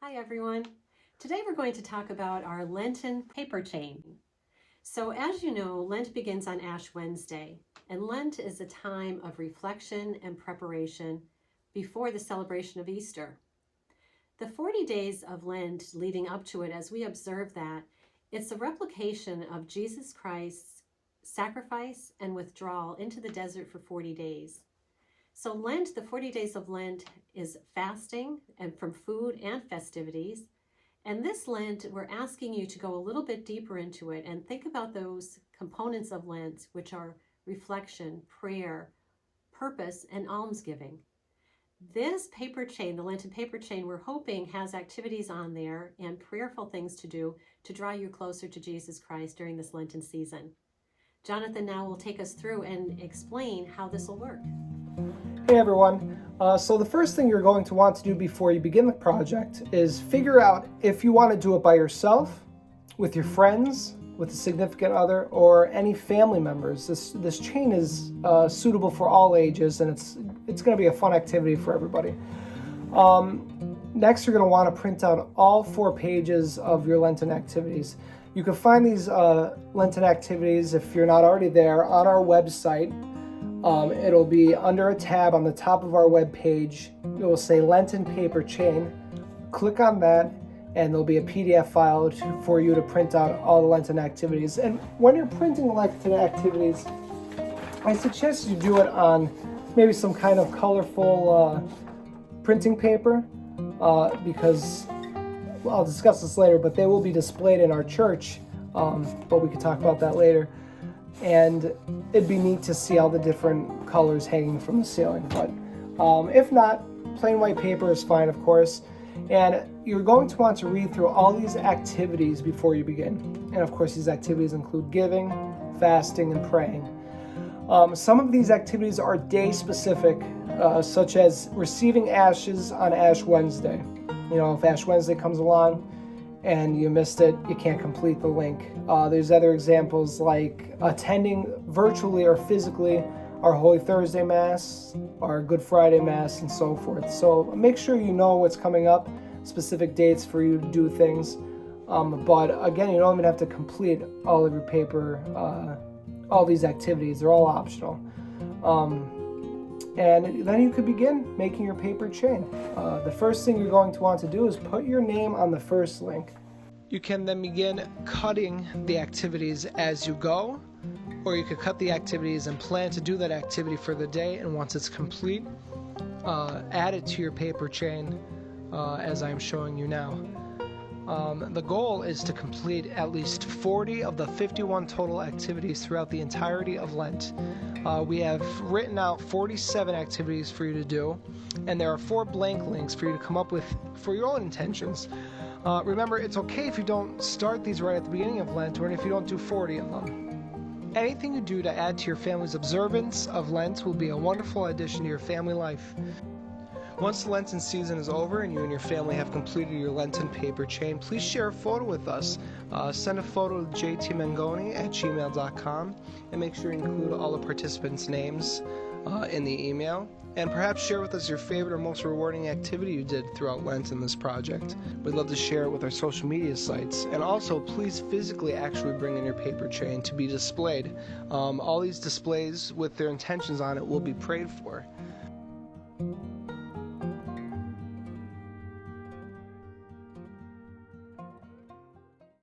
Hi everyone. Today we're going to talk about our Lenten paper chain. So as you know, Lent begins on Ash Wednesday, and Lent is a time of reflection and preparation before the celebration of Easter. The 40 days of Lent leading up to it, as we observe that, it's a replication of Jesus Christ's sacrifice and withdrawal into the desert for 40 days. So Lent, the 40 days of Lent, is fasting and from food and festivities. And this Lent, we're asking you to go a little bit deeper into it and think about those components of Lent, which are reflection, prayer, purpose, and almsgiving. This paper chain, the Lenten paper chain, we're hoping has activities on there and prayerful things to do to draw you closer to Jesus Christ during this Lenten season. Jonathan now will take us through and explain how this will work. Hey everyone, so the first thing you're going to want to do before you begin the project is figure out if you want to do it by yourself, with your friends, with a significant other, or any family members. This chain is suitable for all ages, and it's going to be a fun activity for everybody. Next, you're going to want to print out all 4 pages of your Lenten activities. You can find these Lenten activities, if you're not already there, on our website. It'll be under a tab on the top of our web page. It will say Lenten Paper Chain. Click on that, and there'll be a PDF file for you to print out all the Lenten activities. And when you're printing Lenten activities, I suggest you do it on maybe some kind of colorful printing paper because, well, I'll discuss this later, but they will be displayed in our church, but we can talk about that later. And it'd be neat to see all the different colors hanging from the ceiling. But if not, plain white paper is fine, of course. And you're going to want to read through all these activities before you begin. And of course, these activities include giving, fasting, and praying. Some of these activities are day-specific, such as receiving ashes on Ash Wednesday. You know, if Ash Wednesday comes along and you missed it, you can't complete the link. There's other examples like attending virtually or physically our Holy Thursday Mass, our Good Friday Mass, and so forth. So make sure you know what's coming up, specific dates for you to do things. But again, you don't even have to complete all of your paper, all these activities. They're all optional. And then you could begin making your paper chain. The first thing you're going to want to do is put your name on the first link. You can then begin cutting the activities as you go, or you could cut the activities and plan to do that activity for the day, and once it's complete, add it to your paper chain as I'm showing you now. The goal is to complete at least 40 of the 51 total activities throughout the entirety of Lent. We have written out 47 activities for you to do, and there are 4 blank links for you to come up with for your own intentions. Remember, it's okay if you don't start these right at the beginning of Lent, or if you don't do 40 of them. Anything you do to add to your family's observance of Lent will be a wonderful addition to your family life. Once the Lenten season is over and you and your family have completed your Lenten paper chain, please share a photo with us. Send a photo to jtmangoni@gmail.com and make sure you include all the participants' names in the email. And perhaps share with us your favorite or most rewarding activity you did throughout Lent in this project. We'd love to share it with our social media sites. And also, please physically actually bring in your paper chain to be displayed. All these displays with their intentions on it will be prayed for.